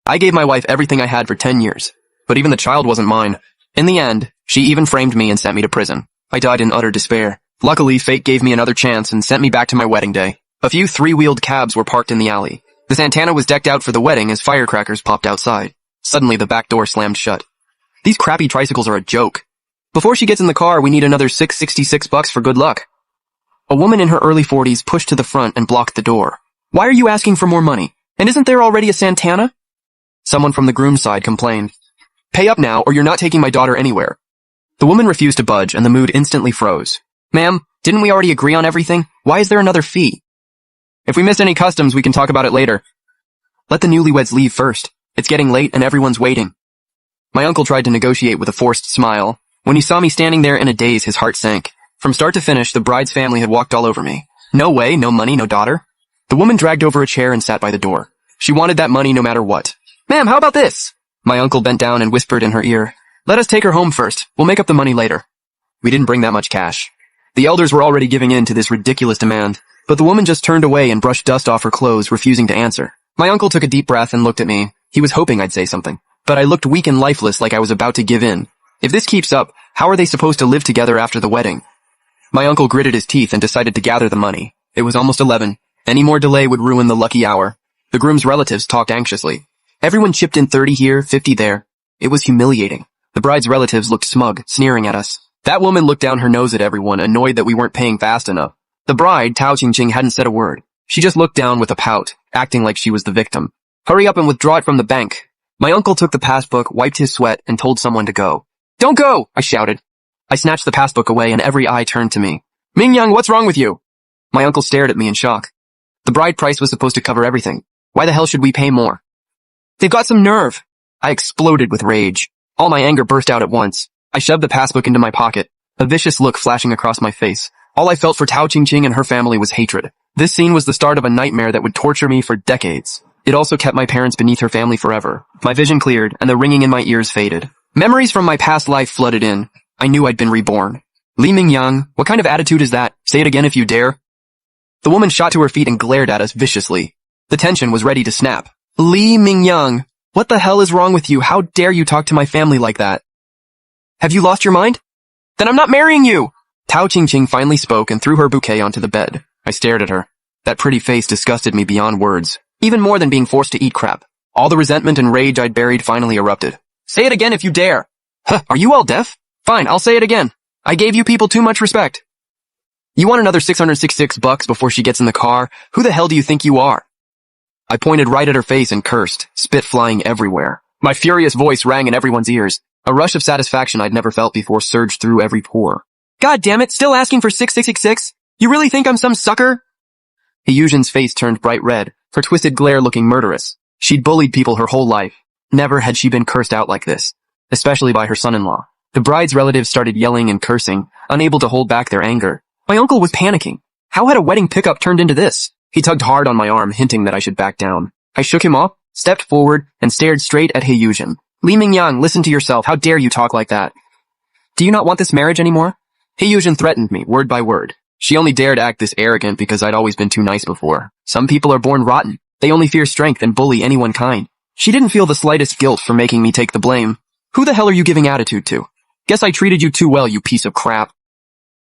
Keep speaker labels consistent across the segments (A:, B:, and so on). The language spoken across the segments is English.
A: I gave my wife everything I had for 10 years, but even the child wasn't mine. In the end, she even framed me and sent me to prison. I died in utter despair. Luckily, fate gave me another chance and sent me back to my wedding day. A few three-wheeled cabs were parked in the alley. The Santana was decked out for the wedding as firecrackers popped outside. Suddenly, the back door slammed shut. These crappy tricycles are a joke. Before she gets in the car, we need another $666 for good luck. A woman in her early 40s pushed to the front and blocked the door. Why are you asking for more money? And isn't there already a Santana? Someone from the groom's side complained. Pay up now or you're not taking my daughter anywhere. The woman refused to budge and the mood instantly froze. Ma'am, didn't we already agree on everything? Why is there another fee? If we missed any customs, we can talk about it later. Let the newlyweds leave first. It's getting late and everyone's waiting. My uncle tried to negotiate with a forced smile. When he saw me standing there in a daze, his heart sank. From start to finish, the bride's family had walked all over me. No way, no money, no daughter. The woman dragged over a chair and sat by the door. She wanted that money no matter what. Ma'am, how about this? My uncle bent down and whispered in her ear. Let us take her home first. We'll make up the money later. We didn't bring that much cash. The elders were already giving in to this ridiculous demand, but the woman just turned away and brushed dust off her clothes, refusing to answer. My uncle took a deep breath and looked at me. He was hoping I'd say something, but I looked weak and lifeless like I was about to give in. If this keeps up, how are they supposed to live together after the wedding? My uncle gritted his teeth and decided to gather the money. It was almost 11. Any more delay would ruin the lucky hour. The groom's relatives talked anxiously. Everyone chipped in 30 here, 50 there. It was humiliating. The bride's relatives looked smug, sneering at us. That woman looked down her nose at everyone, annoyed that we weren't paying fast enough. The bride, Tao Qingqing, hadn't said a word. She just looked down with a pout, acting like she was the victim. Hurry up and withdraw it from the bank. My uncle took the passbook, wiped his sweat, and told someone to go. Don't go! I shouted. I snatched the passbook away and every eye turned to me. Mingyang, what's wrong with you? My uncle stared at me in shock. The bride price was supposed to cover everything. Why the hell should we pay more? They've got some nerve. I exploded with rage. All my anger burst out at once. I shoved the passbook into my pocket, a vicious look flashing across my face. All I felt for Tao Qingqing and her family was hatred. This scene was the start of a nightmare that would torture me for decades. It also kept my parents beneath her family forever. My vision cleared, and the ringing in my ears faded. Memories from my past life flooded in. I knew I'd been reborn. Li Mingyang, what kind of attitude is that? Say it again if you dare. The woman shot to her feet and glared at us viciously. The tension was ready to snap. Li Mingyang, what the hell is wrong with you? How dare you talk to my family like that? Have you lost your mind? Then I'm not marrying you! Tao Qingqing finally spoke and threw her bouquet onto the bed. I stared at her. That pretty face disgusted me beyond words. Even more than being forced to eat crap. All the resentment and rage I'd buried finally erupted. Say it again if you dare! Huh, are you all deaf? Fine, I'll say it again. I gave you people too much respect. You want another $666 before she gets in the car? Who the hell do you think you are? I pointed right at her face and cursed, spit flying everywhere. My furious voice rang in everyone's ears. A rush of satisfaction I'd never felt before surged through every pore. God damn it, still asking for 6666? You really think I'm some sucker? Yuzhen's face turned bright red, her twisted glare looking murderous. She'd bullied people her whole life. Never had she been cursed out like this, especially by her son-in-law. The bride's relatives started yelling and cursing, unable to hold back their anger. My uncle was panicking. How had a wedding pickup turned into this? He tugged hard on my arm, hinting that I should back down. I shook him off, stepped forward, and stared straight at Yuzhen. Li Mingyang, listen to yourself. How dare you talk like that? Do you not want this marriage anymore? Yuzhen threatened me, word by word. She only dared act this arrogant because I'd always been too nice before. Some people are born rotten. They only fear strength and bully anyone kind. She didn't feel the slightest guilt for making me take the blame. Who the hell are you giving attitude to? Guess I treated you too well, you piece of crap.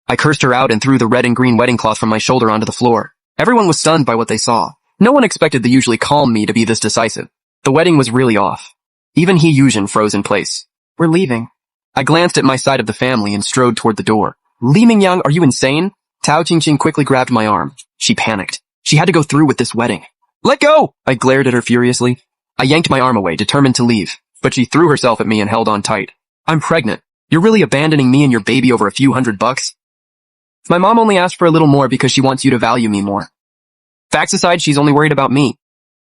A: I cursed her out and threw the red and green wedding cloth from my shoulder onto the floor. Everyone was stunned by what they saw. No one expected the usually calm me to be this decisive. The wedding was really off. Even Yuzhen froze in place. We're leaving. I glanced at my side of the family and strode toward the door. Li Mingyang, are you insane? Tao Qingqing quickly grabbed my arm. She panicked. She had to go through with this wedding. Let go! I glared at her furiously. I yanked my arm away, determined to leave, but she threw herself at me and held on tight. I'm pregnant. You're really abandoning me and your baby over a few $100? My mom only asked for a little more because she wants you to value me more. Facts aside, she's only worried about me.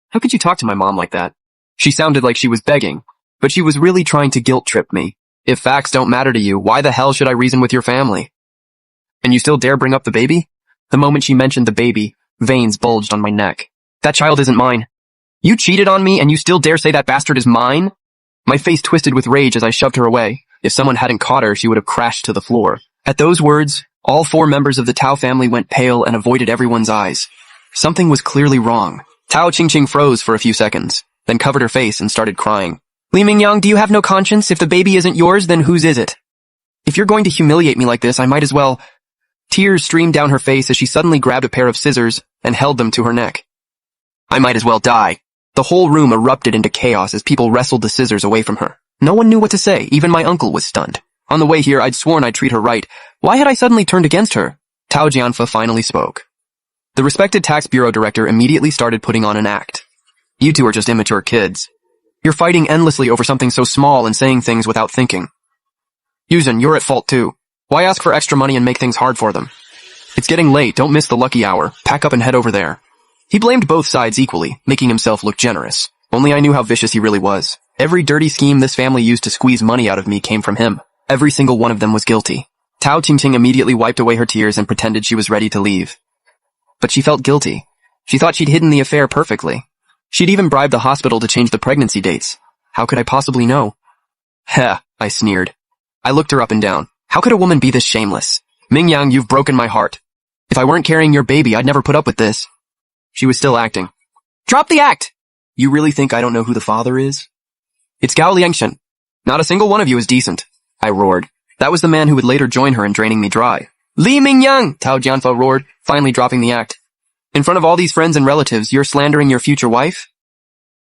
A: How could you talk to my mom like that? She sounded like she was begging, but she was really trying to guilt trip me. If facts don't matter to you, why the hell should I reason with your family? And you still dare bring up the baby? The moment she mentioned the baby, veins bulged on my neck. That child isn't mine. You cheated on me and you still dare say that bastard is mine? My face twisted with rage as I shoved her away. If someone hadn't caught her, she would have crashed to the floor. At those words, all 4 members of the Tao family went pale and avoided everyone's eyes. Something was clearly wrong. Tao Qingqing froze for a few seconds. then covered her face and started crying. Li Mingyang, do you have no conscience? If the baby isn't yours, then whose is it? If you're going to humiliate me like this, I might as well... Tears streamed down her face as she suddenly grabbed a pair of scissors and held them to her neck. I might as well die. The whole room erupted into chaos as people wrestled the scissors away from her. No one knew what to say, even my uncle was stunned. On the way here, I'd sworn I'd treat her right. Why had I suddenly turned against her? Tao Jianfa finally spoke. The respected tax bureau director immediately started putting on an act. You two are just immature kids. You're fighting endlessly over something so small and saying things without thinking. Yuzhen, you're at fault too. Why ask for extra money and make things hard for them? It's getting late, don't miss the lucky hour. Pack up and head over there. He blamed both sides equally, making himself look generous. Only I knew how vicious he really was. Every dirty scheme this family used to squeeze money out of me came from him. Every single one of them was guilty. Tao Qingqing immediately wiped away her tears and pretended she was ready to leave. But she felt guilty. She thought she'd hidden the affair perfectly. She'd even bribed the hospital to change the pregnancy dates. How could I possibly know? Heh, I sneered. I looked her up and down. How could a woman be this shameless? Mingyang, you've broken my heart. If I weren't carrying your baby, I'd never put up with this. She was still acting. Drop the act! You really think I don't know who the father is? It's Gao Liangshen. Not a single one of you is decent. I roared. That was the man who would later join her in draining me dry. Li Mingyang! Tao Jianfa roared, finally dropping the act. In front of all these friends and relatives, you're slandering your future wife?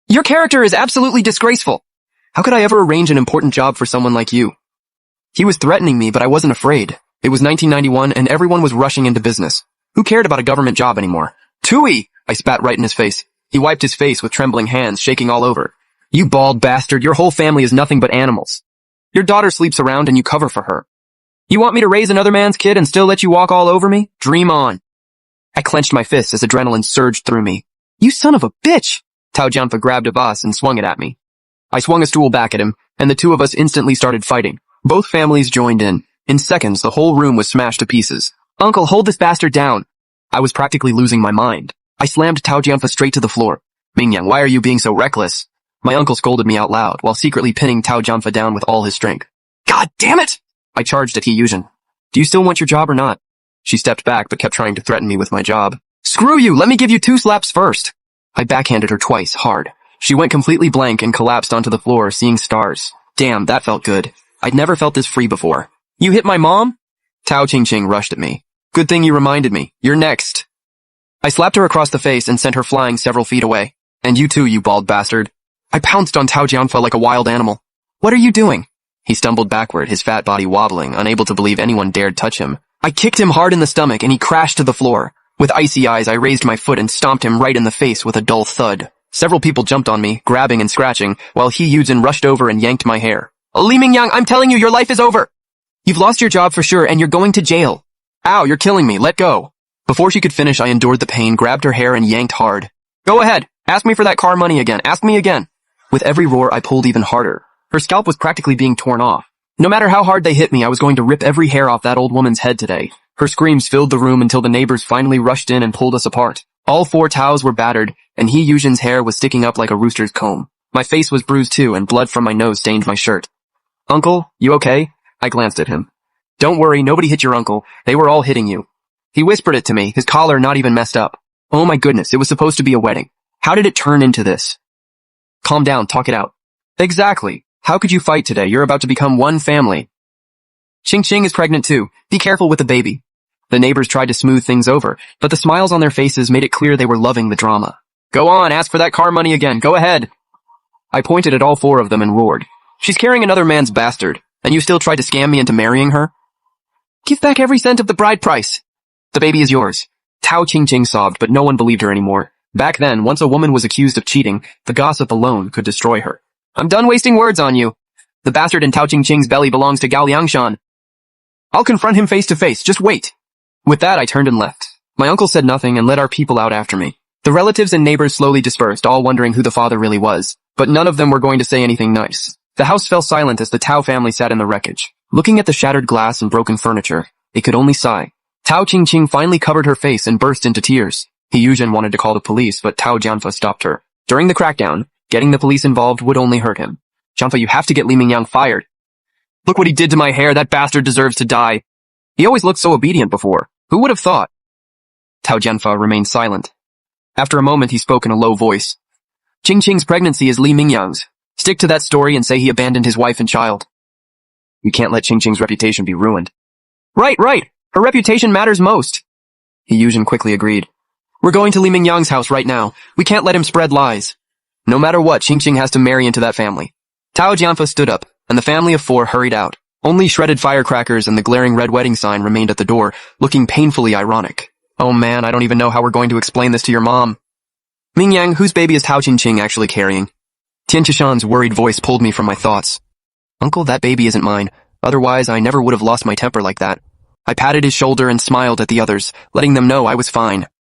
A: Your character is absolutely disgraceful. How could I ever arrange an important job for someone like you? He was threatening me, but I wasn't afraid. It was 1991 and everyone was rushing into business. Who cared about a government job anymore? Tui! I spat right in his face. He wiped his face with trembling hands, shaking all over. You bald bastard, your whole family is nothing but animals. Your daughter sleeps around and you cover for her. You want me to raise another man's kid and still let you walk all over me? Dream on. I clenched my fists as adrenaline surged through me. You son of a bitch! Tao Jianfa grabbed a vase and swung it at me. I swung a stool back at him, and the two of us instantly started fighting. Both families joined in. In seconds, the whole room was smashed to pieces. Uncle, hold this bastard down. I was practically losing my mind. I slammed Tao Jianfa straight to the floor. Mingyang, why are you being so reckless? My uncle scolded me out loud, while secretly pinning Tao Jianfa down with all his strength. God damn it! I charged at Yuzhen. Do you still want your job or not? She stepped back, but kept trying to threaten me with my job. Screw you! Let me give you 2 slaps first! I backhanded her twice, hard. She went completely blank and collapsed onto the floor, seeing stars. Damn, that felt good. I'd never felt this free before. You hit my mom? Tao Qingqing rushed at me. Good thing you reminded me. You're next. I slapped her across the face and sent her flying several feet away. And you too, you bald bastard. I pounced on Tao Jianfa like a wild animal. What are you doing? He stumbled backward, his fat body wobbling, unable to believe anyone dared touch him. I kicked him hard in the stomach and he crashed to the floor. With icy eyes, I raised my foot and stomped him right in the face with a dull thud. Several people jumped on me, grabbing and scratching, while Yuzhen rushed over and yanked my hair. Li Mingyang, I'm telling you, your life is over! You've lost your job for sure and you're going to jail. Ow, you're killing me, let go. Before she could finish, I endured the pain, grabbed her hair and yanked hard. Go ahead, ask me for that car money again, ask me again. With every roar, I pulled even harder. Her scalp was practically being torn off. No matter how hard they hit me, I was going to rip every hair off that old woman's head today. Her screams filled the room until the neighbors finally rushed in and pulled us apart. All 4 Taos were battered, and Yuzhen's hair was sticking up like a rooster's comb. My face was bruised too, and blood from my nose stained my shirt. Uncle, you okay? I glanced at him. Don't worry, nobody hit your uncle. They were all hitting you. He whispered it to me, his collar not even messed up. Oh my goodness, it was supposed to be a wedding. How did it turn into this? Calm down, talk it out. Exactly. How could you fight today? You're about to become one family. Qingqing is pregnant too. Be careful with the baby. The neighbors tried to smooth things over, but the smiles on their faces made it clear they were loving the drama. Go on, ask for that car money again. Go ahead. I pointed at all 4 of them and roared. She's carrying another man's bastard, and you still tried to scam me into marrying her? Give back every cent of the bride price. The baby is yours. Tao Qingqing sobbed, but no one believed her anymore. Back then, once a woman was accused of cheating, the gossip alone could destroy her. I'm done wasting words on you. The bastard in Tao Qingqing's belly belongs to Gao Liangshan. I'll confront him face to face, just wait. With that, I turned and left. My uncle said nothing and led our people out after me. The relatives and neighbors slowly dispersed, all wondering who the father really was, but none of them were going to say anything nice. The house fell silent as the Tao family sat in the wreckage. Looking at the shattered glass and broken furniture, it could only sigh. Tao Qingqing finally covered her face and burst into tears. Yuzhen wanted to call the police, but Tao Jianfa stopped her. During the crackdown, getting the police involved would only hurt him. Jianfa, you have to get Li Mingyang fired. Look what he did to my hair, that bastard deserves to die. He always looked so obedient before. Who would have thought? Tao Jianfa remained silent. After a moment, he spoke in a low voice. Qingqing's pregnancy is Li Mingyang's. Stick to that story and say he abandoned his wife and child. You can't let Qingqing's reputation be ruined. Right. Her reputation matters most. He Yuzhen quickly agreed. We're going to Li Mingyang's house right now. We can't let him spread lies. No matter what, Qingqing has to marry into that family. Tao Jianfa stood up, and the family of 4 hurried out. Only shredded firecrackers and the glaring red wedding sign remained at the door, looking painfully ironic. Oh man, I don't even know how we're going to explain this to your mom. Mingyang, whose baby is Tao Qingqing actually carrying? Tian Chishan's worried voice pulled me from my thoughts. Uncle, that baby isn't mine. Otherwise, I never would have lost my temper like that. I patted his shoulder and smiled at the others, letting them know I was fine.